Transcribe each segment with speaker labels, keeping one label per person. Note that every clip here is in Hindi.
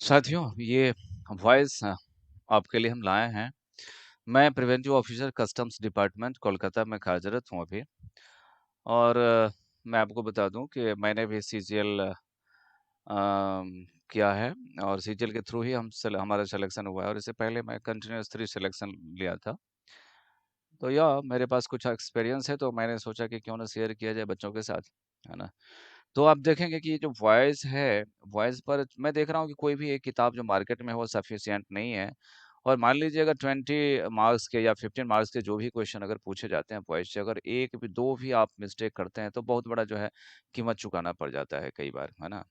Speaker 1: साथियों, ये वॉइस आपके लिए हम लाए हैं। मैं preventive officer customs department Kolkata में कार्यरत हूँ अभी। और मैं आपको बता दूं कि मैंने भी सीजीएल किया है और सीजीएल के थ्रू ही हमारा सिलेक्शन हुआ है। और इससे पहले मैं कंटिन्यूअस 3 सिलेक्शन लिया था। तो मेरे पास कुछ एक्सपीरियंस है, तो मैंने सोचा कि क्यों ना शेयर किया जाए बच्चों के साथ, है ना? तो आप देखेंगे कि ये जो वॉइस है, वॉइस पर मैं देख रहा हूँ कि कोई भी एक किताब जो मार्केट में है वो सफिशिएंट नहीं है। और मान लीजिए अगर 20 मार्क्स के या 15 मार्क्स के जो भी क्वेश्चन अगर पूछे जाते हैं वॉइस से, अगर एक भी दो भी आप मिस्टेक करते हैं तो बहुत बड़ा जो है कीमत चुकाना पड़ जाता है कई बार, है ना?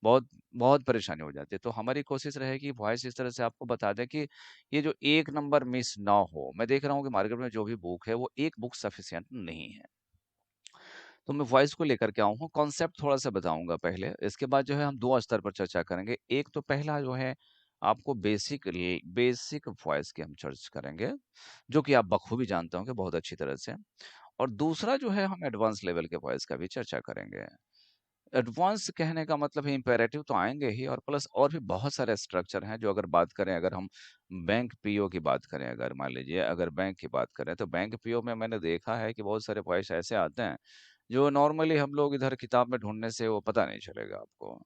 Speaker 1: बहुत बहुत परेशानी हो जाती है। तो हमारी कोशिश रहेगी वॉइस इस तरह से आपको बता दें कि ये जो एक नंबर मिस ना हो। मैं देख रहा हूँ कि मार्केट में जो भी बुक है वो एक बुक सफिशिएंट नहीं है। तो मैं वॉइस को लेकर के आऊँ हूँ, कॉन्सेप्ट थोड़ा-सा बताऊँगा पहले, इसके बाद जो है हम 2 स्तर पर चर्चा करेंगे। एक तो पहला जो है आपको बेसिक वॉइस की हम चर्च करेंगे, जो कि आप बखूबी जानते होंगे बहुत अच्छी तरह से। और दूसरा जो है हम एडवांस लेवल के वॉइस का भी चर्चा करेंगे। एडवांस कहने का मतलब है इम्पेरेटिव तो आएँगे ही, और प्लस और भी बहुत सारे स्ट्रक्चर हैं जो अगर हम बैंक पीओ की बात करें, अगर मान लीजिए अगर बैंक की बात करें, तो बैंक पीओ में मैंने देखा है कि बहुत सारे वॉइस ऐसे आते हैं जो नॉर्मली हम लोग इधर किताब में ढूँढने से वो पता नहीं चलेगा आपको।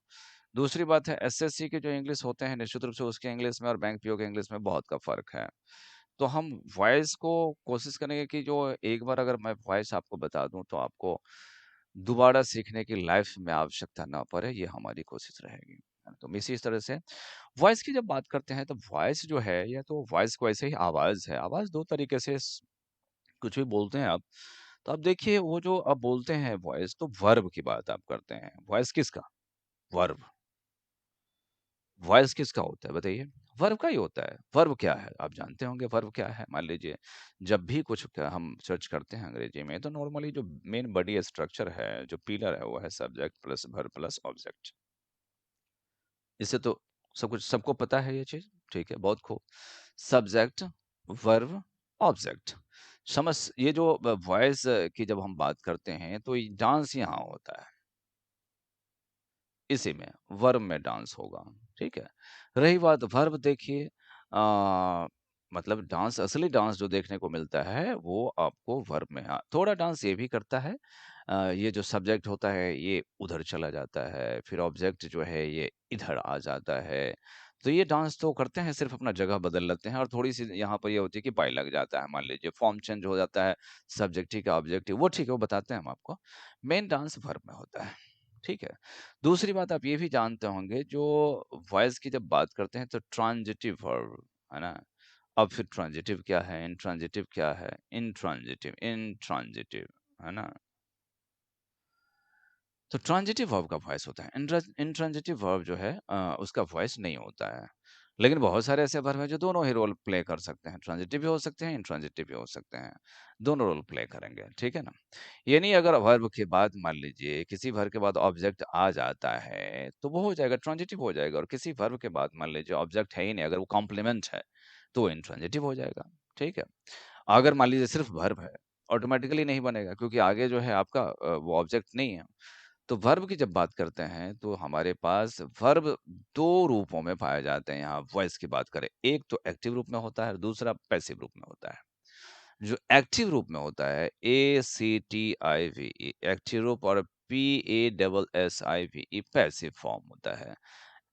Speaker 1: दूसरी बात है एसएससी के जो इंग्लिश होते हैं, निश्चित रूप से उसके इंग्लिश में और बैंक पीओ के इंग्लिश में बहुत का फ़र्क है। तो हम वॉइस को कोशिश करेंगे कि जो एक बार अगर मैं वॉइस आपको बता दूँ तो आपको दोबारा सीखने की लाइफ में आवश्यकता ना पड़े, ये हमारी कोशिश रहेगी। तो इसी तरह से वॉइस की जब बात करते हैं तो वॉइस जो है, या तो वॉइस को ऐसे ही आवाज़ है। आवाज़ 2 तरीके से कुछ भी बोलते हैं आप, तो आप देखिए वो जो आप बोलते हैं वॉइस, तो वर्ब की बात आप करते हैं। वॉइस किसका? वर्ब। वॉइस किसका होता है बताइए? वर्ब का ही होता है। वर्ब क्या है? आप जानते होंगे वर्ब क्या है? मान लीजिए जब भी कुछ क हम सर्च करते हैं अंग्रेजी में, तो नॉर्मली जो मेन बॉडी स्ट्रक्चर है, जो पिलर है, वो है subject plus verb plus object. इससे तो सब कुछ सबको पता है ये चीज़, ठीक है, बहुत खूब। Subject, verb, object. ये जो वॉइस की जब हम बात करते हैं, तो ये डांस यहाँ होता है। इसी में, वर्ब में डांस होगा, ठीक है? रही बात वर्ब, देखिए मतलब डांस, असली डांस जो देखने को मिलता है, वो आपको वर्ब में, हाँ, थोड़ा डांस ये भी करता है। ये जो सब्जेक्ट होता है, ये उधर चला जाता है, फिर ऑब्जेक्ट जो है, ये इधर आ जाता है। तो ये डांस तो करते हैं, सिर्फ़ अपना जगह बदल लेते हैं, और थोड़ी-सी यहाँ पर ये होती है कि पाई लग जाता है। मान लीजिए फॉर्म चेंज हो जाता है, सब्जेक्टिव का ऑब्जेक्टिव, वो ठीक है, वो बताते हैं हम आपको। मेन डांस वर्ब में होता है, ठीक है? दूसरी बात आप ये भी जानते होंगे, जो वॉइस की जब बात करते हैं तो ट्रांजिटिव वर्ब, है ना? अब फिर ट्रांजिटिव क्या है? इंट्रांजिटिव क्या है? इंट्रांजिटिव, है ना? तो ट्रांजिटिव वर्ब का वॉइस होता है। इंट्रांजिटिव वर्ब जो है उसका वॉइस नहीं होता है। लेकिन बहुत सारे ऐसे वर्ब हैं जो दोनों ही रोल प्ले कर सकते हैं। ट्रांजिटिव भी हो सकते हैं, इंट्रांजिटिव भी हो सकते हैं। दोनों रोल प्ले करेंगे, ठीक है ना? ये नहीं, अगर वर्ब के बाद मान लीजिए किसी वर्ब के बाद ऑब्जेक्ट आ जाता है, तो वो हो जाएगा ट्रांजिटिव हो जाएगा, और किसी वर्ब के बाद मान लीजिए ऑब्जेक्ट है ही नहीं, अगर वो कॉम्प्लीमेंट है, तो वो इंट्रांजिटिव हो जाएगा, ठीक है? अगर मान लीजिए सिर्फ वर्ब है, ऑटोमैटिकली नहीं बनेगा, क्योंकि आगे जो है आपका वो ऑब्जेक्ट नहीं है। तो वर्ब की जब बात करते हैं, तो हमारे पास वर्ब 2 रूपों में पाए जाते हैं यहाँ वॉइस की बात करें। एक तो एक्टिव रूप में होता है, दूसरा पैसिव रूप में होता है। जो एक्टिव रूप में होता है, ACTIVE एक्टिव रूप, और PASSIVE पैसिव फॉर्म होता है।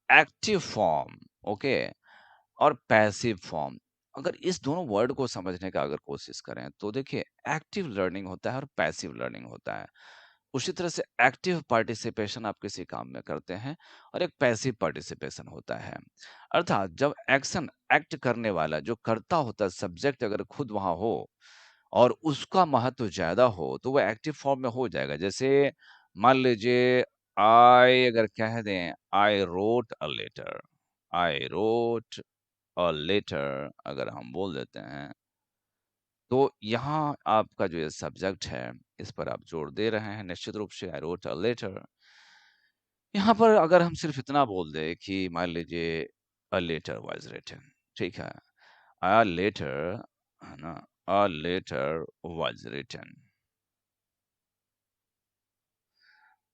Speaker 1: एक्टिव फॉर्म, ओके, और पैसिव फॉर्म। अगर इस दोनों वर्ड को समझने का अगर कोशिश करें, तो देखिए एक्टिव लर्निंग होता है और पैसिव लर्निंग होता है। उसी तरह से एक्टिव पार्टिसिपेशन आप किसी काम में करते हैं, और एक पैसिव पार्टिसिपेशन होता है। अर्थात जब एक्ट करने वाला जो करता होता है, सब्जेक्ट अगर खुद वहाँ हो और उसका महत्व ज़्यादा हो, तो वो एक्टिव फॉर्म में हो जाएगा। जैसे मान लीजिए आई अगर कह दें, I wrote a letter, I wrote a letter अगर हम बोल देते हैं, तो यहाँ आपका जो ये सब्जेक्ट है, इस पर आप जोर दे रहे हैं निश्चित रूप से, आई रोट अ लेटर। यहाँ पर अगर हम सिर्फ इतना बोल दें कि मान लीजिए अ लेटर वाज़ रिटन, ठीक है? अ लेटर, है ना? A letter was written.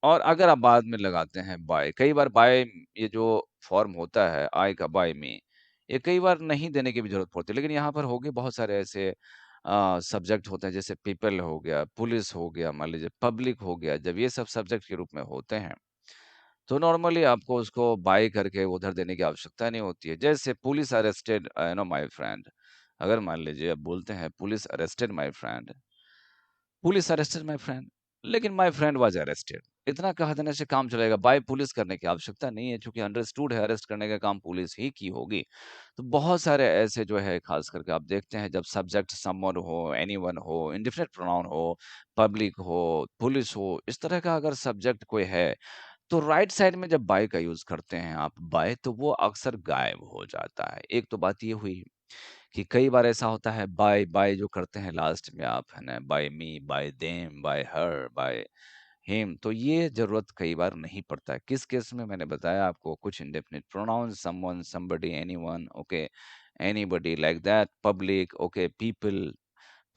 Speaker 1: और अगर आप बाद में लगाते हैं बाय, कई बार बाय, ये जो फॉर्म होता है आई का बाय मी, ये कई बार नहीं देने की भी ज़रूरत पड़ती है। लेकिन यहाँ पर होंगे बहुत सारे ऐसे सब्जेक्ट होते हैं, जैसे पीपल हो गया, पुलिस हो गया, मान लीजिए पब्लिक हो गया, जब ये सब सब्जेक्ट के रूप में होते हैं, तो नॉर्मली आपको उसको बाय करके उधर देने की आवश्यकता नहीं होती है। जैसे पुलिस अरेस्टेड माय फ्रेंड, अगर मान लीजिए आप बोलते हैं police arrested my friend, police arrested my friend, लेकिन माय फ्रेंड वाज़ अरेस्टेड। इतना कह देने से काम चलेगा, बाय पुलिस करने की आवश्यकता नहीं है, चूँकि अंडरस्टूड है अरेस्ट करने का काम पुलिस ही की होगी। तो बहुत सारे ऐसे जो है ख़ास करके आप देखते हैं, जब सब्जेक्ट समवन हो, एनीवन हो, इंडेफिनिट प्रोनाउन हो, पब्लिक हो, पुलिस हो, इस तरह का अगर सब्जेक्ट कोई है, तो राइट साइड में जब बाय का यूज़ करते हैं आप बाय, तो वो अक्सर गायब हो जाता है। एक तो बात ये हुई कि कई बार ऐसा होता है, बाय बाय जो करते हैं लास्ट में आप, है ना? By me, by them, by her, by him, तो ये ज़रूरत कई बार नहीं पड़ता है। किस केस में? मैंने बताया आपको, कुछ indefinite pronouns, someone, somebody, anyone, okay, anybody like that, public, okay, people,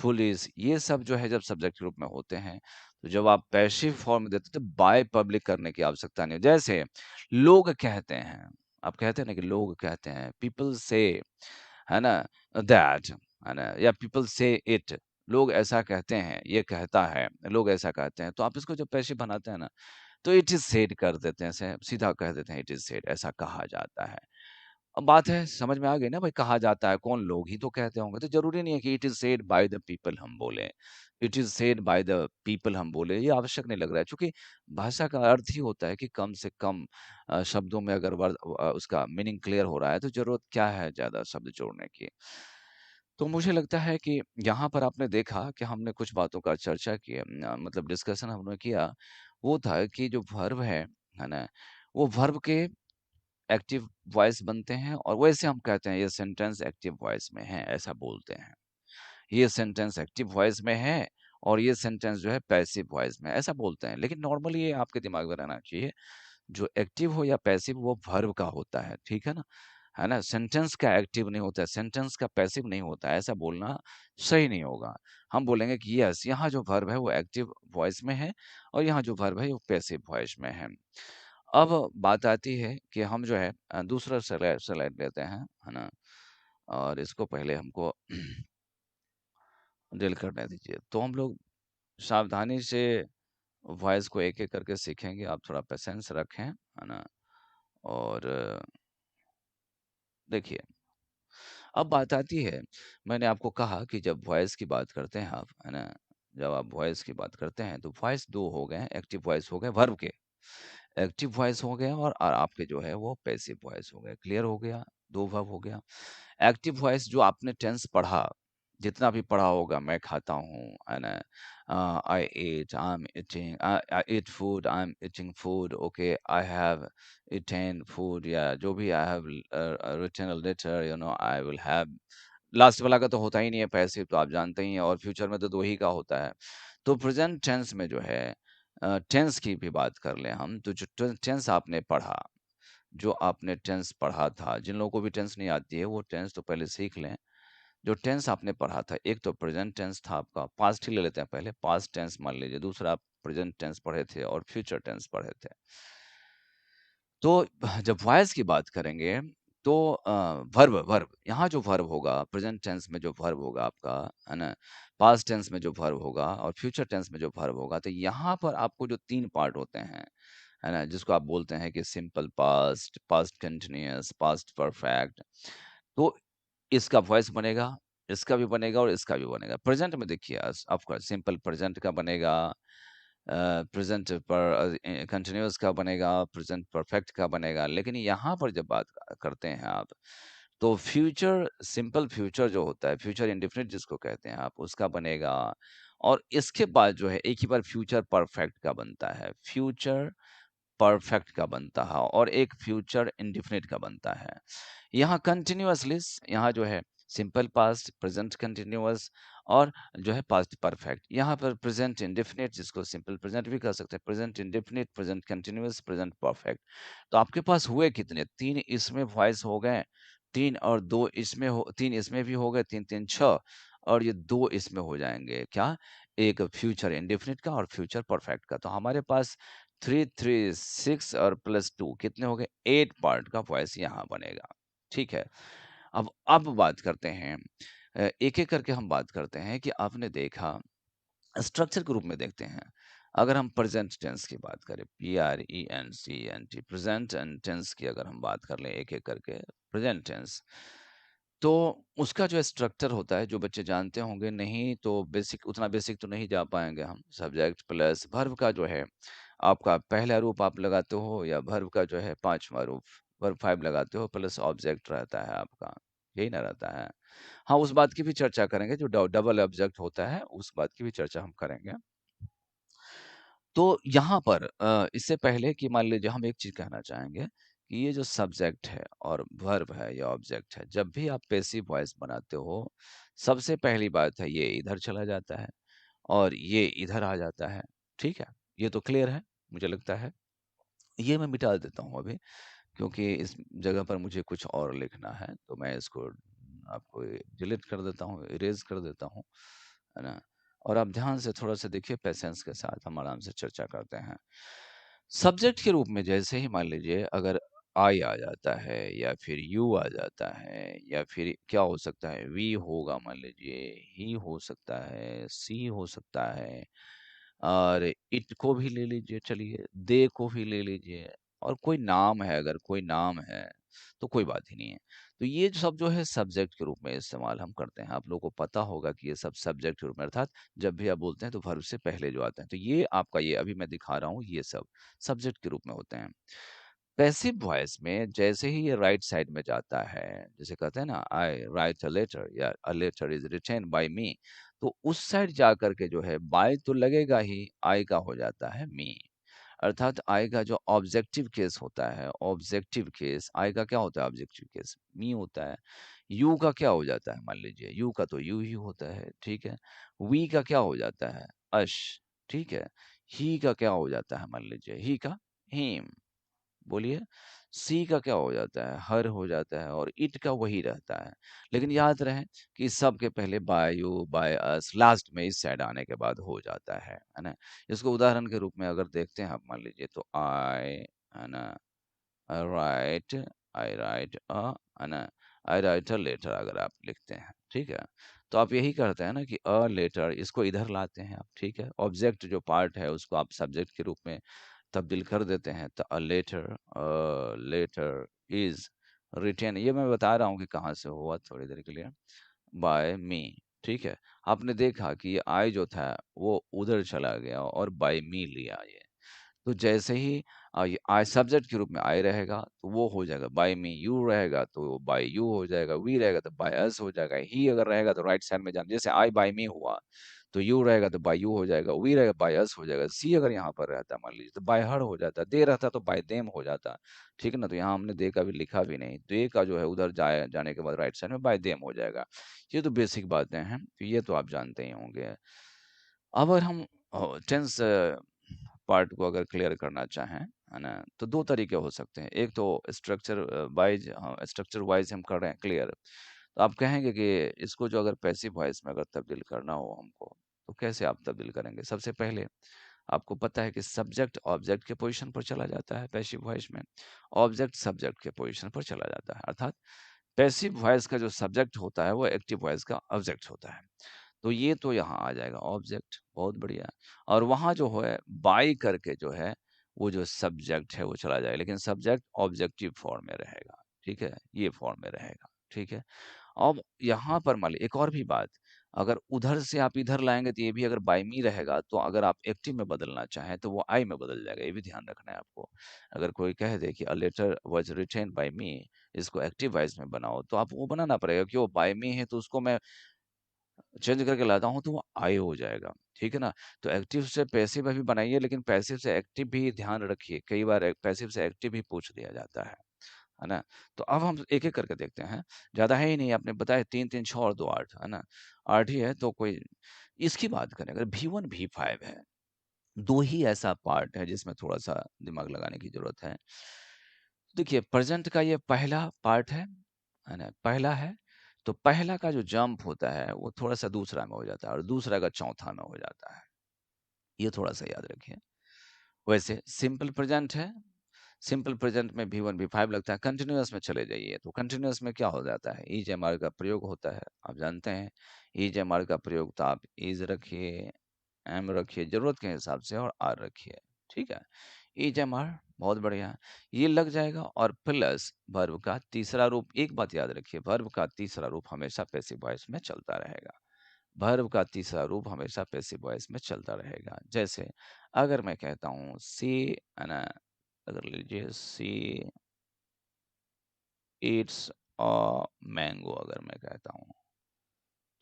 Speaker 1: police, ये सब जो है जब सब्जेक्ट के रूप में होते हैं, तो जब आप पैसिव फॉर्म में देते हैं, तो बाय पब्लिक करने की आवश्यकता नहीं है। जैसे लोग कहते हैं, आप कहते हैं ना कि लोग कहते हैं, पीपल से, है ना? दैट, है ना? या पीपल से इट, लोग ऐसा कहते हैं, ये कहता है, लोग ऐसा कहते हैं। तो आप इसको जब पैसिव बनाते हैं ना, तो इट इज़ सेड कर देते हैं, ऐसे सीधा कह देते हैं, इट इज़ सेड, ऐसा कहा जाता है। अब बात है, समझ में आ गई ना भाई, कहा जाता है, कौन, लोग ही तो कहते होंगे, तो ज़रूरी नहीं है कि it is said by the people हम बोलें। It is said by the people हम बोलें, ये आवश्यक नहीं लग रहा है, चूँकि भाषा का अर्थ ही होता है कि कम से कम शब्दों में अगर उसका मीनिंग क्लियर हो रहा है, तो ज़रूरत क्या है ज़्यादा शब्द जोड़ने की। तो मुझे लगता है कि यहाँ पर आपने देखा कि हमने कुछ बातों का चर्चा की, मतलब डिस्कशन हमने किया, वो था कि जो वर्ब है ना? वो वर्ब के एक्टिव वॉइस बनते हैं, और वैसे हम कहते हैं ये सेंटेंस एक्टिव वॉइस में है, ऐसा बोलते हैं। ये सेंटेंस एक्टिव वॉइस में है और ये सेंटेंस जो है पैसिव वॉइस में है, ऐसा बोलते हैं। लेकिन नॉर्मली ये आपके दिमाग में रहना चाहिए, जो एक्टिव हो या पैसिव वो वर्ब का होता है, ठीक है ना? है ना? सेंटेंस का एक्टिव नहीं होता है, सेंटेंस का पैसिव नहीं होता है, ऐसा बोलना सही नहीं होगा। हम बोलेंगे कि यस, यहाँ जो वर्ब है वो एक्टिव वॉइस में है और यहाँ जो वर्ब है वो पैसिव वॉइस में है। अब बात आती है कि हम जो है दूसरा स्लाइड लेते हैं, है ना? और इसको पहले हमको डील करने दीजिए। तो हम लोग सावधानी से वॉइस को एक-एक करके सीखेंगे, आप थोड़ा पेशेंस रखें, है ना? और देखिए, अब बात आती है, मैंने आपको कहा कि जब वॉइस की बात करते हैं आप, है ना? जब आप वॉइस की बात करते हैं, तो वॉइस 2 हो गए हैं, एक्टिव वॉइस हो गए वर्ब के। एक्टिव वॉइस हो गया और आपके जो है वो पैसिव वॉइस हो गए। क्लियर हो गया? 2 वर्ब हो गया। एक्टिव वॉइस जो आपने टेंस पढ़ा, जितना भी पढ़ा होगा, मैं खाता हूँ, है ना? I eat, I am eating, I eat food, I am eating food, okay, I have eaten food, या जो भी I have written a letter, I will have, last वाला का तो होता ही नहीं है पैसिव, तो आप जानते ही हैं, और फ्यूचर में तो 2 ही का होता है। तो प्रेज़ेंट टेंस में जो है टेंस की भी बात कर लें हम, तो जो टेंस आपने पढ़ा, जो आपने टेंस पढ़ा था, जिन लोगों को भी टेंस नहीं आती है, वो टेंस तो पहले सीख लें। जो टेंस आपने पढ़ा था, एक तो प्रेज़ेंट टेंस था आपका, पास्ट ही ले लेते हैं पहले, पास्ट टेंस मान लीजिए, दूसरा आप प्रेज़ेंट टेंस पढ़े थे और फ्यूचर टेंस पढ़े थे। तो जब वॉइस की बात करेंगे, तो वर्ब वर्ब यहाँ जो वर्ब होगा, प्रेज़ेंट टेंस में जो वर्ब होगा आपका, है ना? पास्ट टेंस में जो वर्ब होगा और फ्यूचर टेंस में जो वर्ब होगा, तो यहाँ पर आपको जो 3 पार्ट होते हैं, है ना? जिसको आप बोलते हैं कि simple past, past continuous, past perfect. तो इसका वॉइस बनेगा, इसका भी बनेगा और इसका भी बनेगा। प्रेज़ेंट में देखिए, ऑफ़ कोर्स सिंपल प्रेज़ेंट का बनेगा, प्रेज़ेंट पर कंटीन्यूअस का बनेगा, प्रेज़ेंट परफेक्ट का बनेगा। लेकिन यहाँ पर जब बात करते हैं आप, तो फ्यूचर, सिंपल फ्यूचर जो होता है, फ्यूचर इंडेफिनिट जिसको कहते हैं आप, उसका बनेगा, और इसके बाद जो है एक ही बार फ्यूचर परफेक्ट का बनता है। फ्यूचर परफेक्ट का बनता है और एक फ्यूचर इंडेफिनिट का बनता है। यहाँ कंटिन्यूअसली, यहाँ जो है सिंपल पास्ट, प्रेजेंट कंटिन्यूअस, और जो है पास्ट परफेक्ट। यहाँ पर प्रेजेंट इंडेफिनिट, जिसको सिंपल प्रेजेंट भी कह सकते हैं, present indefinite, present continuous, present perfect. तो आपके पास हुए कितने? 3 इसमें वॉइस हो गए, 3 और 2 इसमें हो, 3 इसमें भी हो गए, 3-3 6, और ये 2 इसमें हो जाएँगे। क्या? एक फ्यूचर इंडेफिनिट का और फ्यूचर परफेक्ट का। तो हमारे पास 3 3 6 और प्लस 2 कितने हो गए? 8 पार्ट का वॉइस यहाँ बनेगा। ठीक है। अब बात करते हैं एक-एक करके हम बात करते हैं कि आपने देखा स्ट्रक्चर के रूप में देखते हैं। अगर हम प्रेज़ेंट टेंस की बात करें, PRENCNT प्रेज़ेंट एंड टेंस की अगर हम बात कर लें एक-एक करके, प्रेज़ेंट टेंस, तो उसका जो स्ट्रक्चर होता है, जो बच्चे जानते होंगे, नहीं तो बेसिक उतना बेसिक तो नहीं जा पाएँगे हम। सब्जेक्ट प्लस वर्ब का जो है, आपका पहला रूप आप लगाते हो या वर्ब का जो है 5वाँ रूप, वर्ब 5 लगाते हो प्लस ऑब्जेक्ट रहता है आपका, यही ना रहता है? हाँ, उस बात की भी चर्चा करेंगे जो डबल ऑब्जेक्ट होता है, उस बात की भी चर्चा हम करेंगे। तो यहाँ पर इससे पहले कि मान लीजिए हम एक चीज़ कहना चाहेंगे कि ये जो सब्जेक्ट है और वर्ब है या ऑब्जेक्ट है, जब भी आप पैसिव वॉइस बनाते हो, सबसे पहली बात है ये इधर चला जाता है और ये इधर आ जाता है, ठीक है? ये तो क्लियर है, मुझे लगता है। ये मैं मिटा देता हूँ अभी क्योंकि इस जगह पर मुझे कुछ और लिखना है, तो मैं इसको आपको डिलीट कर देता हूँ, इरेज़ कर देता हूँ, है ना? और आप ध्यान से थोड़ा-सा देखिए पेशेंस के साथ हम आराम से चर्चा करते हैं। सब्जेक्ट के रूप में जैसे ही मान लीजिए अगर आई आ जाता है या फिर यू आ जाता है या फिर क्या हो सकता है वी होगा मान लीजिए, ही हो सकता है, सी हो सकता है और इट को भी ले लीजिए चलिए, दे को भी ले लीजिए और कोई नाम है अगर कोई नाम है, तो कोई बात ही नहीं है। तो ये जो सब जो है सब्जेक्ट के रूप में इस्तेमाल हम करते हैं। आप लोगों को पता होगा कि ये सब सब्जेक्ट के रूप में अर्थात जब भी आप बोलते हैं तो वर्ब से पहले जो आते हैं। तो ये आपका ये अभी मैं दिखा रहा हूँ ये सब सब्जेक्ट के रूप में होते हैं। पैसिव वॉइस में जैसे ही ये राइट साइड में जाता है, जैसे कहते हैं ना आई राइट अ लेटर या a letter is written by me, तो उस साइड जाकर के जो है बाय तो लगेगा ही, आई का हो जाता है मी। अर्थात आई का जो ऑब्जेक्टिव केस होता है, ऑब्जेक्टिव केस आई का क्या होता है ऑब्जेक्टिव केस? मी होता है। यू का क्या हो जाता है मान लीजिए, यू का तो यू ही होता है, ठीक है? वी का क्या हो जाता है? अश, ठीक है? ही का क्या हो जाता है मान लीजिए, ही का हिम। बोलिए सी का क्या हो जाता है हर हो जाता है और इट का वही रहता है लेकिन याद रहे कि इस सब के पहले by you by us last में इस साइड आने के बाद हो जाता है ना इसको उदाहरण के रूप में अगर देखते हैं आप मान लीजिए तो आई है ना राइट आई राइट है ना आई राइट अ लेटर अगर आप लिखते हैं ठीक है तो आप यही करते हैं ना कि अ लेटर इसको इधर लाते हैं आप ठीक है ऑब्जेक्ट जो पार्ट है उसको आप सब्जेक्ट के रूप में तब्दील कर देते हैं तो लेटर इज रिटेन ये मैं बता रहा हूँ कि कहाँ से हुआ थोड़ी देर के लिए बाय मी ठीक है आपने देखा कि ये आई जो था वो उधर चला गया और बाय मी लिया ये तो जैसे ही ये आई सब्जेक्ट के रूप में आई रहेगा तो वो हो जाएगा बाय मी यू रहेगा तो बाय यू हो जाएगा वी रहेगा तो बाय अस हो जाएगा ही अगर रहेगा तो राइट साइड में जाना जैसे आई बाय मी हुआ तो यू रहेगा तो बाय यू हो जाएगा वी रहेगा बाय अस हो जाएगा सी अगर यहाँ पर रहता मान लीजिए तो बाय हर हो जाता दे रहता तो बाय देम हो जाता ठीक है ना तो यहाँ हमने दे का भी लिखा भी नहीं दे का जो है उधर जाए जाने के बाद राइट साइड में बाय देम हो जाएगा ये तो बेसिक बातें हैं तो ये तो आप जानते ही होंगे अगर हम टेंस पार्ट को अगर क्लियर करना चाहें, है ना? तो 2 तरीके हो सकते हैं। एक तो स्ट्रक्चर वाइज़ स्ट्रक्चर वाइज़ हम कर रहे हैं क्लियर। तो आप कहेंगे कि इसको जो अगर पैसिव वॉइस में अगर तब्दील करना हो हमको, तो कैसे आप तब्दील करेंगे? सबसे पहले आपको पता है कि सब्जेक्ट ऑब्जेक्ट के पोज़ीशन पर चला जाता है पैसिव वॉइस में, ऑब्जेक्ट सब्जेक्ट के पोज़ीशन पर चला जाता है। अर्थात पैसिव वॉइस का जो सब्जेक्ट होता है, वो एक्टिव वॉइस का ऑब्जेक्ट होता है। तो ये तो यहाँ आ जाएगा ऑब्जेक्ट बहुत बढ़िया और वहाँ जो है बाय करके जो है वो जो सब्जेक्ट है वो चला जाएगा लेकिन सब्जेक्ट ऑब्जेक्टिव फॉर्म में रहेगा ठीक है ये फॉर्म में रहेगा ठीक है अब यहाँ पर मान लीजिए एक और भी बात अगर उधर से आप इधर लाएंगे तो ये भी अगर बाय मी रहेगा तो अगर आप एक्टिव में बदलना चाहें तो वो आई में बदल जाएगा ये भी ध्यान रखना है आपको अगर कोई कह दे कि a letter was written by me इसको एक्टिव वॉइस में बनाओ तो आप वो बनाना पड़ेगा कि वो बाय मी है तो उसको मैं चेंज करके लाता हूँ तो वो आई हो जाएगा, ठीक है ना? तो एक्टिव से पैसिव अभी बनाइए लेकिन पैसिव से एक्टिव भी ध्यान रखिए, कई बार पैसिव से एक्टिव भी पूछ दिया जाता है ना? तो अब हम एक-एक करके देखते हैं, ज़्यादा है ही नहीं आपने बताया 3, 3, 6 और 2 8 है ना? 8 ही है तो कोई इसकी बात करें अगर V1, V5 है, 2 ही ऐसा पार्ट है जिसमें थोड़ा-सा दिमाग लगाने की ज़रूरत है। देखिए प्रेज़ेंट का ये पहला पार्ट है ना? पहला है, तो पहला का जो जंप होता है वो थोड़ा-सा दूसरा में हो जाता है और दूसरा का चौथा में हो जाता है। ये थोड़ा-सा याद रखिए। वैसे सिंपल प्रेजेंट है, सिंपल प्रेजेंट में भी वन भी फाइव लगता है। कंटिन्यूअस में चले जाइए तो कंटिन्यूअस में क्या हो जाता है, इज एम आर का प्रयोग होता है। आप जानते हैं इज एम आर का प्रयोग, तो आप इज रखिए, एम रखिए जरूरत के हिसाब से, और आर रखिए। ठीक है, इज एम आर बहुत बढ़िया, ये लग जाएगा। और प्लस वर्ब का तीसरा रूप, एक बात याद रखिए, वर्ब का तीसरा रूप हमेशा पैसिव वॉइस में चलता रहेगा। वर्ब का तीसरा रूप हमेशा पैसिव वॉइस में चलता रहेगा। जैसे अगर मैं कहता हूँ सी, है ना, अगर लीजिए सी इट्स अ मैंगो, अगर मैं कहता हूँ,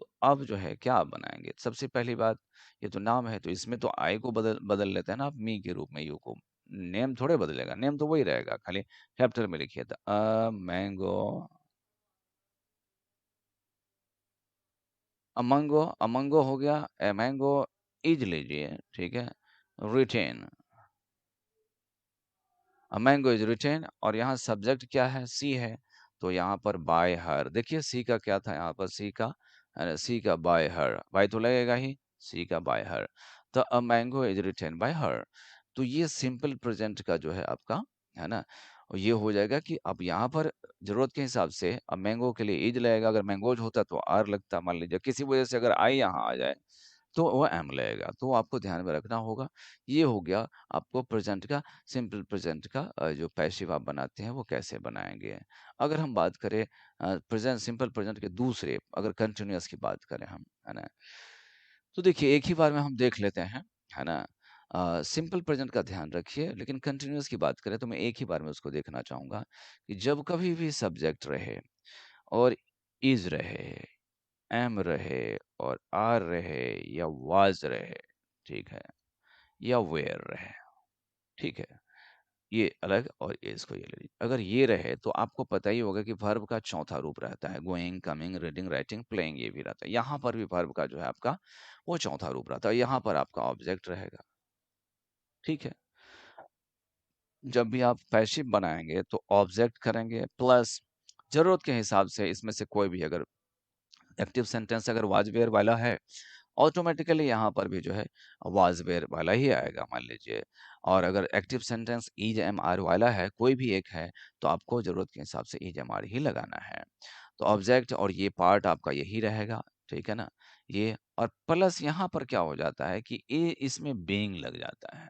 Speaker 1: तो अब जो है क्या आप बनाएंगे, सबसे पहली बात, ये तो नाम है तो इसमें तो आई को बदल बदल लेते हैं ना आप, मी के रूप में यू को। नेम थोड़े बदलेगा, नेम तो वही रहेगा, खाली कैपिटल में लिखिए था अ मैंगो, अमंगो, अमंगो हो गया, ए मैंगो इज लीजिए, ठीक है, रिटेन, मैंगो इज रिटेन। और यहाँ सब्जेक्ट क्या है, सी है, तो यहाँ पर बाय हर, देखिए सी का क्या था यहाँ पर, सी का, सी का बाय हर, बाय तो लगेगा ही, सी का बाय हर, तो a mango is written by हर। तो ये सिंपल प्रेजेंट का जो है आपका, है ना, और ये हो जाएगा कि अब यहाँ पर जरूरत के हिसाब से अब मैंगो के लिए इज लगेगा, अगर मैंगोज होता तो आर लगता, मान लीजिए किसी वजह से अगर आई यहाँ आ जाए तो वो एम लगेगा, तो आपको ध्यान में रखना होगा। ये हो गया आपको प्रेजेंट का, सिंपल प्रेजेंट का जो पैसिव आप बनाते हैं वो कैसे बनाएंगे। अगर हम बात करें प्रेजेंट, सिंपल प्रेजेंट के दूसरे, अगर कंटिन्यूअस की बात करें हम, है ना, तो देखिए एक ही बार में हम देख लेते हैं, है ना। सिंपल प्रेजेंट का ध्यान रखिए, लेकिन कंटिन्यूअस की बात करें तो मैं एक ही बार में उसको देखना चाहूंगा कि जब कभी भी सब्जेक्ट रहे और इज रहे, एम रहे और आर रहे या वाज रहे, ठीक है, या वेयर रहे, ठीक है, ये अलग, और ये इसको ये ले लीजिए, अगर ये रहे तो आपको पता ही होगा कि वर्ब का चौथा रूप रहता है, going, coming, reading, writing, playing, ये भी रहता है। यहाँ पर भी वर्ब का जो है आपका वो चौथा रूप रहता है, यहाँ पर आपका ऑब्जेक्ट रहेगा। ठीक है, जब भी आप पैसिव बनाएंगे तो ऑब्जेक्ट करेंगे, प्लस जरूरत के हिसाब से इसमें से कोई भी, अगर एक्टिव सेंटेंस अगर वाज वेयर वाला है, ऑटोमेटिकली यहाँ पर भी जो है वाज वेयर वाला ही आएगा, मान लीजिए। और अगर active sentence is am are वाला है, कोई भी एक है, तो आपको जरूरत के हिसाब से इज एम आर ही लगाना है। तो ऑब्जेक्ट और ये पार्ट आपका यही रहेगा, ठीक है ना, ये। और प्लस यहाँ पर क्या हो जाता है कि ये इसमें बीइंग लग जाता है,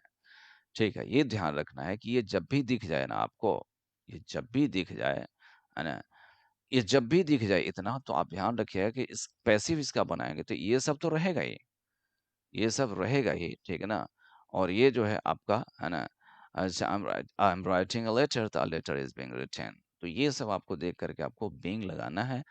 Speaker 1: ठीक है, ये ध्यान रखना है कि ये जब भी दिख जाए ना आपको, ये जब भी दिख जाए, है ना, ये जब भी दिख जाए इतना, तो आप ध्यान रखिएगा कि इस पैसिव इसका बनाएंगे तो ये सब तो रहेगा ही, ये सब रहेगा ही, ठीक है ना। और ये जो है आपका, है ना, अच्छा I am writing a letter, the letter is being written, तो ये सब आपको देख करके आपको बीइंग लगाना है।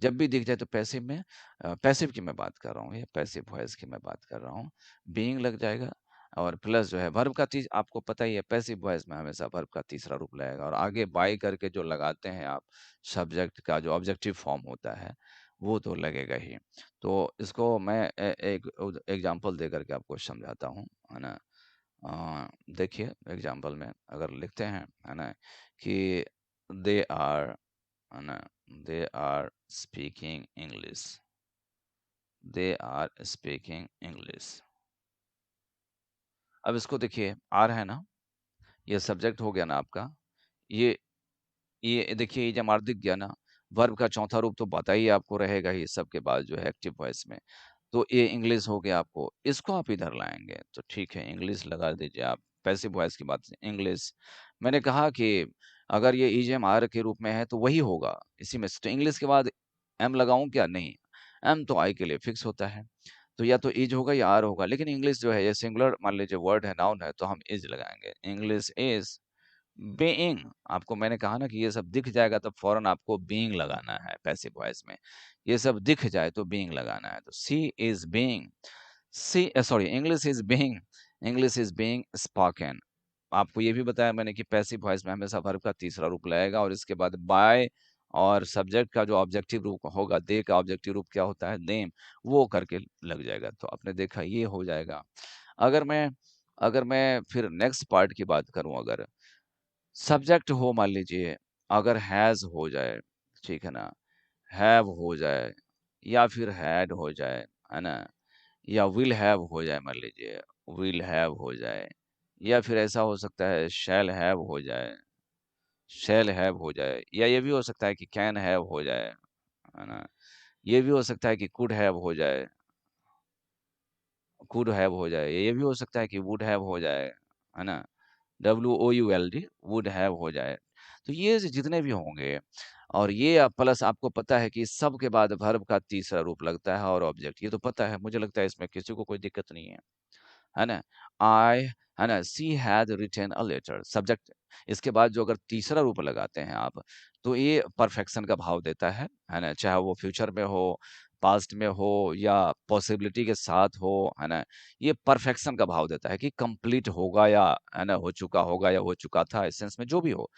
Speaker 1: जब भी दिख जाए तो पैसिव में, पैसिव की मैं बात कर रहा हूँ, ये पैसिव वॉइस की मैं बात कर रहा हूँ, बीइंग लग जाएगा। और प्लस जो है वर्ब का चीज आपको पता ही है, पैसिव वॉइस में हमेशा वर्ब का तीसरा रूप लगेगा, और आगे बाय करके जो लगाते हैं आप, सब्जेक्ट का जो ऑब्जेक्टिव फॉर्म होता है वो तो लगेगा ही। तो इसको मैं एक एग्जांपल दे करके आपको समझाता हूँ, है ना। देखिए एग्जांपल में अगर लिखते हैं, है ना, कि दे आर, है ना, they are speaking English, they are speaking English. अब इसको देखिए, आर है ना, ये सब्जेक्ट हो गया ना आपका, ये ये देखिए ये जब आर दिख गया ना, वर्ब का चौथा रूप तो पता ही आपको रहेगा ही सबके बाद जो है एक्टिव वॉइस में, तो ये इंग्लिश हो गया आपको, इसको आप इधर लाएंगे तो ठीक है, इंग्लिश लगा दीजिए आप, पैसिव वॉइस की बात इंग्लिश। मैंने कहा कि अगर ये ईजेम आर के रूप में है तो वही होगा इसी में से, तो इंग्लिश के बाद एम लगाऊं क्या, नहीं, एम तो आई के लिए फिक्स होता है, तो या तो इज होगा या आर होगा, लेकिन इंग्लिश जो है ये सिंगुलर मान लीजिए वर्ड है, नाउन है, तो हम इज लगाएंगे, इंग्लिश इज बीइंग। आपको मैंने कहा ना कि ये सब दिख जाएगा तो फौरन आपको बीइंग लगाना है पैसिव वॉइस में, ये सब दिख जाए तो बीइंग लगाना है, तो she is being, she sorry English is being, English is being spoken. आपको ये भी बताया मैंने कि पैसिव वॉइस में हमेशा वर्ब का तीसरा रूप लगेगा, और इसके बाद बाय, और सब्जेक्ट का जो ऑब्जेक्टिव रूप होगा, दे का ऑब्जेक्टिव रूप क्या होता है, देम, वो करके लग जाएगा, तो आपने देखा ये हो जाएगा। अगर मैं अगर मैं फिर नेक्स्ट पार्ट की बात करूं, अगर सब्जेक्ट हो मान लीजिए, अगर हैज हो जाए, ठीक है ना, हैव हो जाए, या फिर हैड हो जाए, है ना, या विल हैव हो जाए, मान लीजिए विल हैव हो जाए, या फिर ऐसा हो सकता है शैल हैव हो जाए, शैल हैव हो जाए, या ये भी हो सकता है कि कैन हैव हो जाए, है ना? ये भी हो सकता है कि कुड हैव हो जाए, कुड हैव हो जाए, ये भी हो सकता है कि वुड हैव हो जाए, है ना? WOULD वुड हैव हो जाए। तो ये जितने भी होंगे, और ये प्लस आपको पता है कि इस सब के बाद वर्ब का तीसरा रूप लगता है और ऑब्जेक्ट, ये तो पता है, मुझे लगता है इसमें किसी को कोई दिक्कत नहीं है ना? आई, है ना? She had written a letter, subject, इसके बाद जो अगर तीसरा रूप लगाते हैं आप, तो ये परफेक्शन का भाव देता है ना? चाहे वो फ्यूचर में हो, पास्ट में हो, या पॉसिबिलिटी के साथ हो, है ना? ये परफेक्शन का भाव देता है कि कंप्लीट होगा, या है ना, हो चुका होगा, या हो चुका था, इस सेंस में जो भी हो।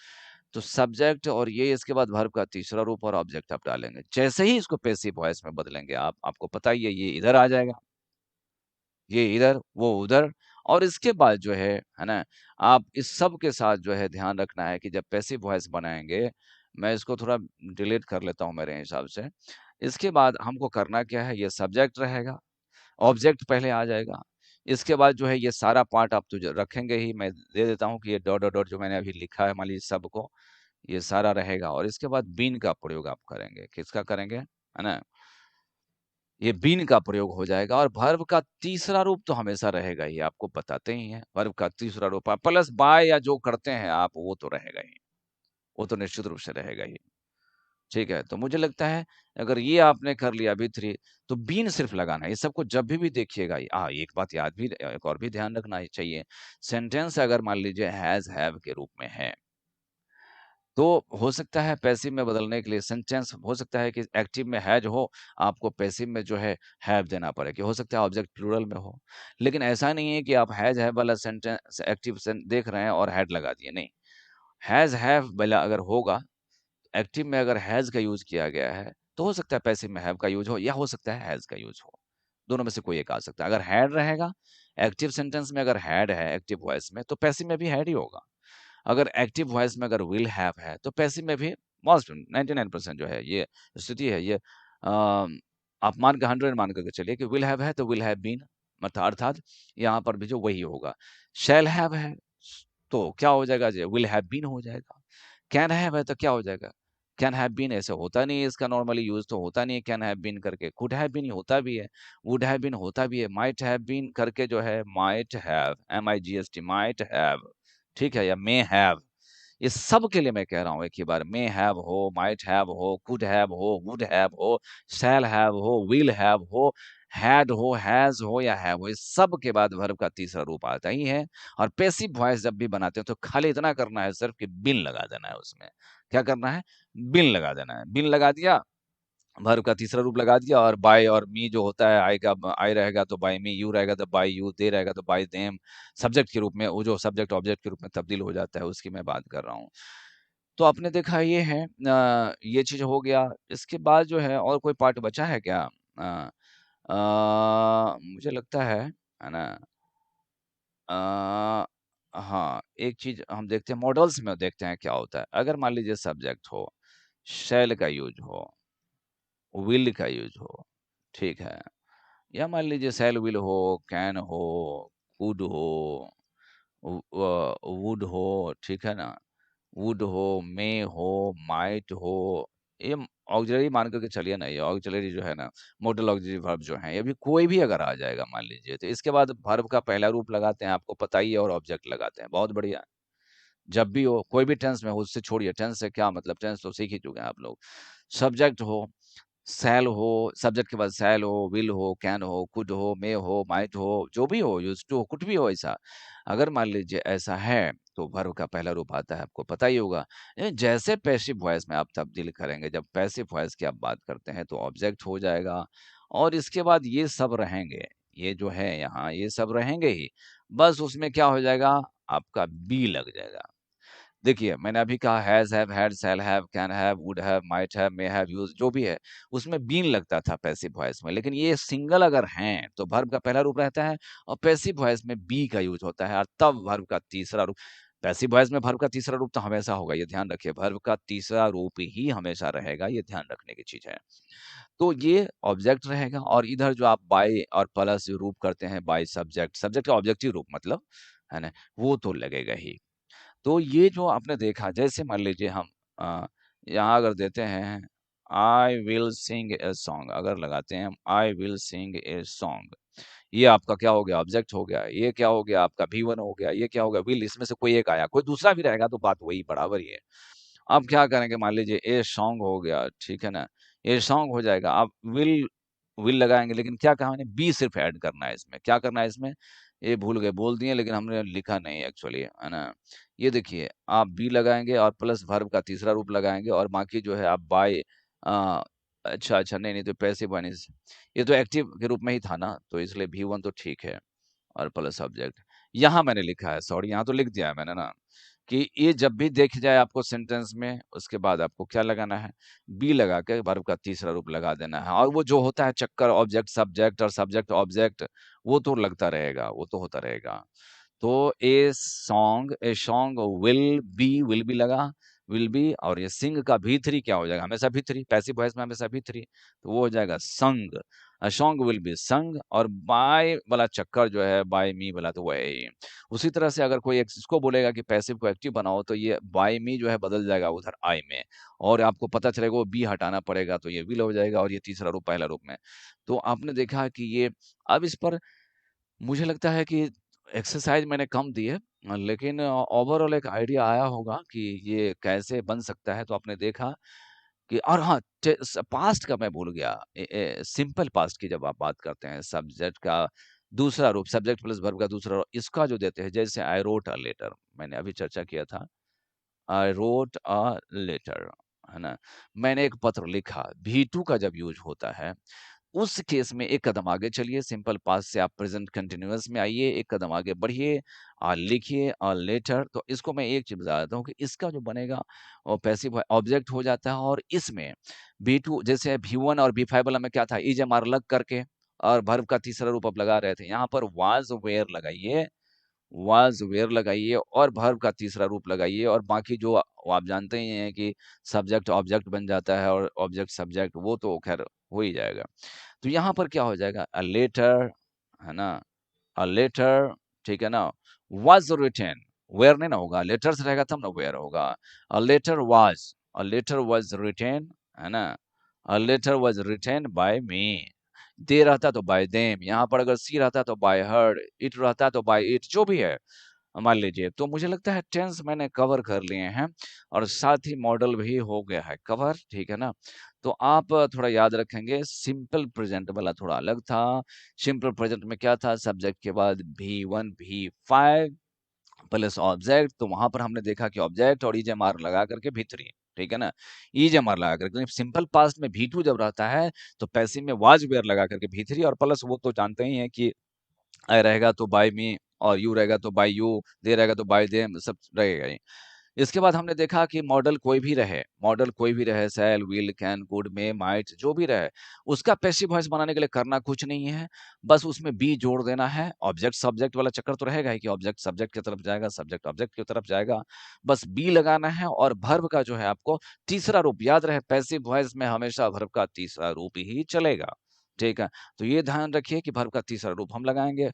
Speaker 1: तो सब्जेक्ट और ये इसके बाद वर्ब का तीसरा रूप और ऑब्जेक्ट आप डालेंगे। जैसे ही इसको पैसिव वॉइस में बदलेंगे आप, आपको पता ही है ये इधर आ जाएगा, ये इधर, वो उधर। और इसके बाद जो है ना? आप इस सब के साथ जो है ध्यान रखना है कि जब पैसिव वॉइस बनाएँगे, मैं इसको थोड़ा डिलीट कर लेता हूँ मेरे हिसाब से। इसके बाद हमको करना क्या है, ये सब्जेक्ट रहेगा, ऑब्जेक्ट पहले आ जाएगा। इसके बाद जो है ये सारा पार्ट आप तो ज रखेंगे ही, मैं दे देता हूँ कि ये डॉट, डॉट, डॉट जो मैंने अभी लिखा है मान लीजिए सबको, ये सारा रहेगा, और इसके बाद बीन का प्रयोग आप करेंगे। किसका करेंगे? है ना? ये बीन का प्रयोग हो जाएगा, और वर्ब का तीसरा रूप तो हमेशा रहेगा ही, आपको बताते ही हैं। वर्ब का तीसरा रूप प्लस बाय या जो करते हैं आप, वो तो रहेगा ही, वो तो निश्चित रूप से रहेगा ही। ठीक है? तो मुझे लगता है अगर ये आपने कर लिया अभी 3, तो बीन सिर्फ लगाना है। ये सबको जब भी देखिएगा, एक बात याद भी, एक और भी ध्यान रखना ही चाहिए। सेंटेंस अगर मान लीजिए हैज़, हैव के रूप में है, तो हो सकता है पैसिव में बदलने के लिए सेंटेंस हो सकता है कि एक्टिव में हैज हो, आपको पैसिव में जो है हैव देना पड़े, कि हो सकता है ऑब्जेक्ट प्लूरल में हो। लेकिन ऐसा नहीं है कि आप हैज हैव वाला सेंटेंस एक्टिव देख रहे हैं और हैड लगा दिए, नहीं। हैज हैव वाला अगर होगा, एक्टिव में अगर हैज़ का यूज़ किया गया है, तो हो सकता है पैसिव में हैव का यूज़ हो, या हो सकता है हैज़ का यूज़ हो। दोनों में से कोई एक आ सकता है। अगर हैड रहेगा, एक्टिव सेंटेंस में अगर हैड है एक्टिव वॉइस में, तो पैसिव में भी हैड ही होगा। अगर एक्टिव वॉइस में अगर विल हैव है, तो पैसिव में भी मोस्ट 99% जो है ये स्थिति है, ये आप मान के 100 मान करके चलिए कि विल हैव है तो विल हैव बीन, मतलब अर्थात यहाँ पर भी जो वही होगा। शैल हैव है, तो क्या हो जाएगा जी? विल हैव बीन हो जाएगा। कैन हैव है तो क्या हो जाएगा? कैन हैव बीन, ऐसे होता नहीं है, इसका नॉर्मली यूज़ तो होता नहीं है कैन हैव बीन करके। कुड हैव बीन होता भी है, वुड हैव बीन होता भी है, माइट हैव बीन करके जो है might have, MIGHT might have, ठीक है? या मे हैव, ये सब के लिए मैं कह रहा हूँ एक ही बार, मे हैव हो, माइट हैव हो, कुड हैव हो, वुड हैव हो, शैल हैव हो, विल हैव हो, हैड हो, हैज़ हो या हैव हो, इस सब के बाद वर्ब का तीसरा रूप आता ही है। और पैसिव वॉइस जब भी बनाते हो तो खाली इतना करना है सिर्फ कि बिन लगा देना है उसमें। क्या करना है? बिन लगा देना है। बिन लगा दिया, वर्ब का तीसरा रूप लगा दिया, और बाय और मी जो होता है, आई का आई रहेगा तो बाय मी, यू रहेगा तो बाय यू, दे रहेगा तो बाय देम, सब्जेक्ट के रूप में, वो जो सब्जेक्ट ऑब्जेक्ट के रूप में तब्दील हो जाता है, उसकी मैं बात कर रहा हूँ। तो आपने देखा ये है, ये चीज़ हो गया। इसके बाद जो है और कोई पार्ट बचा है क्या? मुझे लगता है ना? अ, हाँ, एक चीज़ हम देखते हैं मॉडल्स में, देखते हैं क्या होता है। अगर मान लीजिए सब्जेक्ट हो, शैल का यूज़ हो, विल का यूज़ हो, ठीक है? या मान लीजिए शैल विल हो, कैन हो, कुड हो, वुड हो, ठीक है ना? वुड हो, मे हो, माइट हो, ये ऑक्सिलरी मान करके चलिए ना, ये ऑक्सिलरी जो है ना, मॉडल ऑक्सिलरी वर्ब जो हैं, ये भी कोई भी अगर आ जाएगा मान लीजिए, तो इसके बाद वर्ब का पहला रूप लगाते हैं, आपको पता ही है, और ऑब्जेक्ट लगाते हैं। बहुत बढ़िया। जब भी हो, कोई भी टेंस में हो, उससे छोड़िए, टेंस से क्या मतलब, टेंस तो सीख ही चुके हैं आप लोग। सब्जेक्ट हो, शैल हो, सब्जेक्ट के बाद शैल हो, विल हो, कैन हो, कुड हो, मे हो, माइट हो, जो भी हो, यूज्ड टू हो, कुछ भी हो ऐसा। अगर मान लीजिए ऐसा है, तो वर्ब का पहला रूप आता है, आपको पता ही होगा। जैसे पैसिव वॉइस में आप तब्दील करेंगे, जब पैसिव वॉइस की आप बात करते हैं, तो ऑब्जेक्ट हो जाएगा, और इसके बाद ये सब रहेंगे। ये जो है यहाँ, ये सब रहेंगे ही। बस उसमें क्या हो जाएगा, आपका बी लग जाएगा। देखिए, मैंने अभी कहा has, have, had, shall have, can have, would have, might have, may have, used, जो भी है, उसमें बीन लगता था पैसिव वॉइस में। लेकिन ये सिंगल अगर हैं, तो वर्ब का पहला रूप रहता है, और पैसिव वॉइस में बी का यूज़ होता है, और तब वर्ब का तीसरा रूप। पैसिव वॉइस में वर्ब का तीसरा रूप तो हमेशा होगा, ये ध्यान रखिए। वर्ब का तीसरा रूप ही हमेशा रहेगा, ये ध्यान रखने की चीज़ है। तो ये ऑब्जेक्ट रहेगा, और इधर जो आप बाय और प्लस रूप करते हैं, बाय सब्जेक्ट, सब्जेक्ट का ऑब्जेक्टिव रूप मतलब, है ना? वो तो लगेगा ही। तो ये जो आपने देखा, जैसे मान लीजिए हम अ, यहाँ अगर देते हैं I will sing a song, अगर लगाते हैं हम I will sing a song, ये आपका क्या हो गया? ऑब्जेक्ट हो गया। ये क्या हो गया? आपका V1 हो गया। ये क्या हो गया? विल, इसमें से कोई एक आया, कोई दूसरा भी रहेगा तो बात वही बराबर ही है। अब क्या करेंगे, मान लीजिए ए सॉन्ग हो गया, ठीक है ना? ए सॉन्ग हो जाएगा, आप विल लगाएँगे, लेकिन क्या कहा मैंने, बी सिर्फ ऐड करना है इसमें। क्या करना है इसमें? ये भूल गए, बोल दिए लेकिन हमने लिखा नहीं एक्चुअली, है ना? ये देखिए, आप बी लगाएँगे और प्लस वर्ब का तीसरा रूप लगाएँगे और बाकी जो है आप बाय अ, अच्छा, नहीं, नहीं तो पैसिव वॉइस, ये तो एक्टिव के रूप में ही था ना, तो इसलिए V1 तो ठीक है और प्लस सब्जेक्ट। यहाँ मैंने लिखा है, सॉरी, यहाँ तो लिख दिया है मैंने ना, कि ये जब भी दिख जाए आपको सेंटेंस में, उसके बाद आपको क्या लगाना है, बी लगा के वर्ब का तीसरा रूप लगा देना है। और वो जो होता है चक्कर, ऑब्जेक्ट सब्जेक्ट और सब्जेक्ट ऑब्जेक्ट, वो तो लगता रहेगा, वो तो होता रहेगा। तो ए सॉन्ग विल बी लगा, विल बी, और ये सिंग का भी3 क्या हो जाएगा, हमेशा भी3, पैसिव वॉइस में हमेशा भी3, तो वो हो जाएगा संग। अ सॉन्ग विल बी संग, और बाय वाला चक्कर जो है, बाय मी वाला, तो वही। उसी तरह से अगर कोई इसको बोलेगा कि पैसिव को एक्टिव बनाओ, तो ये बाय मी जो है बदल जाएगा उधर आई में, और आपको पता चलेगा वो बी हटाना पड़ेगा, तो ये विल हो जाएगा और ये तीसरा रूप पहला रूप में। तो आपने देखा कि ये, अब इस पर मुझे लगता है कि एक्सरसाइज मैंने कम दी है, लेकिन ओवरऑल एक आइडिया आया होगा कि ये कैसे बन सकता है। तो आपने देखा कि, और हाँ, पास्ट का मैं भूल गया, सिंपल पास्ट की जब आप बात करते हैं, सब्जेक्ट का दूसरा रूप, सब्जेक्ट प्लस वर्ब का दूसरा रूप, इसका जो देते हैं, जैसे आई रोट अ लेटर, मैंने अभी चर्चा किया था, आई रोट अ लेटर, है ना? मैंने एक पत्र लिखा, V2 का जब यूज होता है, उस केस में एक कदम आगे चलिए, सिंपल पास्ट से आप प्रेजेंट कंटिन्यूअस में आइए, एक कदम आगे बढ़िए और लिखिए लेटर। तो इसको मैं एक चीज बता देता हूँ कि इसका जो बनेगा वो पैसिव ऑब्जेक्ट हो जाता है, और इसमें B2 जैसे V1 और B5 वाला में क्या था, इज एम आर लग करके और वर्ब का तीसरा रूप आप लगा रहे थे, यहाँ पर वाज वेयर लगाइए, वाज वेयर लगाइए और वर्ब का तीसरा रूप लगाइए, और बाकी जो वो आप जानते ही हैं कि सब्जेक्ट ऑब्जेक्ट बन जाता है और ऑब्जेक्ट सब्जेक्ट, वो तो खैर हो ही जाएगा। तो यहाँ पर क्या हो जाएगा, अ लेटर, है ना? अ लेटर, ठीक है ना? वाज रिटेन, वेयर नहीं ना होगा, लेटर्स रहेगा तब ना वेयर होगा। अ लेटर वाज रिटेन, है ना? A letter was written by me, दे रहता तो बाय देम, यहाँ पर अगर सी रहता तो बाय हर, इट रहता तो बाय इट, जो भी है मान लीजिए। तो मुझे लगता है टेंस मैंने कवर कर लिए हैं, और साथ ही मॉडल भी हो गया है कवर, ठीक है ना? तो आप थोड़ा याद रखेंगे, सिंपल प्रेजेंट वाला थोड़ा अलग था। सिंपल प्रेजेंट में क्या था, सब्जेक्ट के बाद V1 V5 प्लस ऑब्जेक्ट, तो वहां पर हमने देखा कि ऑब्जेक्ट और ईजेमआर लगा करके V3, ठीक है ना? ईजेमआर लगा करके, सिंपल पास्ट में V2 जब रहता है, तो पैसिव में वाज वेयर लगा करके V3, और प्लस वो तो जानते ही हैं कि आई रहेगा तो बाय मी, और यू रहेगा तो बाय यू, दे रहेगा तो बाय देम, सब रहेगा ही। इसके बाद हमने देखा कि मॉडल कोई भी रहे, shall, will, can, could, may, might, जो भी रहे, उसका पैसिव वॉइस बनाने के लिए करना कुछ नहीं है, बस उसमें बी जोड़ देना है। ऑब्जेक्ट सब्जेक्ट वाला चक्कर तो रहेगा ही कि ऑब्जेक्ट सब्जेक्ट की तरफ जाएगा, सब्जेक्ट ऑब्जेक्ट की तरफ जाएगा, बस बी लगाना है। और वर्ब का जो है आपको तीसरा रूप याद रहे, पैसिव वॉइस में हमेशा वर्ब का तीसरा रूप ही चलेगा, ठीक है? तो ये ध्यान रखिए कि वर्ब का तीसरा रूप हम लगाएंगे।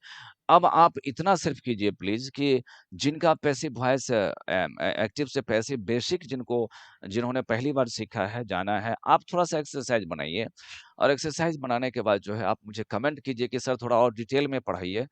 Speaker 1: अब आप इतना सिर्फ कीजिए प्लीज़ कि जिनका पैसिव वॉइस एक्टिव से पैसिव बेसिक जिन्होंने पहली बार सीखा है, जाना है, आप थोड़ा-सा एक्सरसाइज़ बनाइए, और एक्सरसाइज़ बनाने के बाद जो है आप मुझे कमेंट कीजिए कि सर थोड़ा और डिटेल में पढ़ाइए।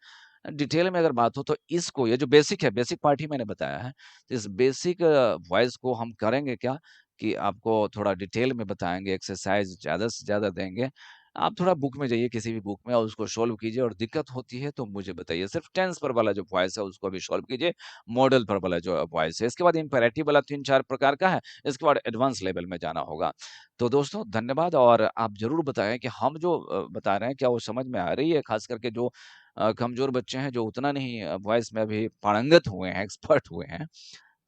Speaker 1: डिटेल में अगर बात हो तो इसको, ये जो बेसिक है, बेसिक पार्ट ही मैंने बताया है। तो इस बेसिक वॉइस को हम करेंगे क्या, कि आपको थोड़ा डिटेल में बताएँगे, एक्सरसाइज़ ज़्यादा से ज़्यादा देंगे। आप थोड़ा बुक में जाइए, किसी भी बुक में, और उसको सॉल्व कीजिए, और दिक्कत होती है तो मुझे बताइए। सिर्फ टेंस पर वाला जो वॉइस है उसको भी सॉल्व कीजिए, मॉडल पर वाला जो वॉइस है। इसके बाद इम्पेरेटिव वाला 3-4 प्रकार का है, इसके बाद एडवांस लेवल में जाना होगा। तो दोस्तों धन्यवाद, और आप ज़रूर बताएँ कि हम जो बता रहे हैं क्या वो समझ में आ रही है? ख़ास करके जो कमज़ोर बच्चे हैं, जो उतना नहीं वॉइस में अभी पारंगत हुए हैं, एक्सपर्ट हुए हैं,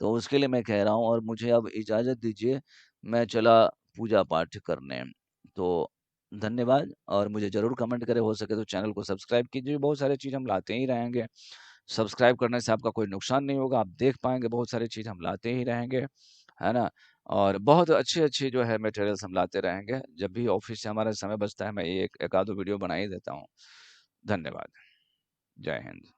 Speaker 1: तो उसके लिए मैं कह रहा हूँ, और मुझे अब इजाज़त दीजिए, मैं चला पूजा-पाठ करने। तो धन्यवाद, और मुझे ज़रूर कमेंट करें, हो सके तो चैनल को सब्सक्राइब कीजिए, बहुत सारी चीज़ हम लाते ही रहेंगे। सब्सक्राइब करने से आपका कोई नुकसान नहीं होगा, आप देख पाएँगे बहुत सारी चीज़ हम लाते ही रहेंगे, है ना? और बहुत अच्छी-अच्छी जो है मटेरियल्स हम लाते रहेंगे। जब भी ऑफ़िस से हमारा समय बचता है, मैं एक एक आध वीडियो बना ही देता हूँ। धन्यवाद। जय हिंद।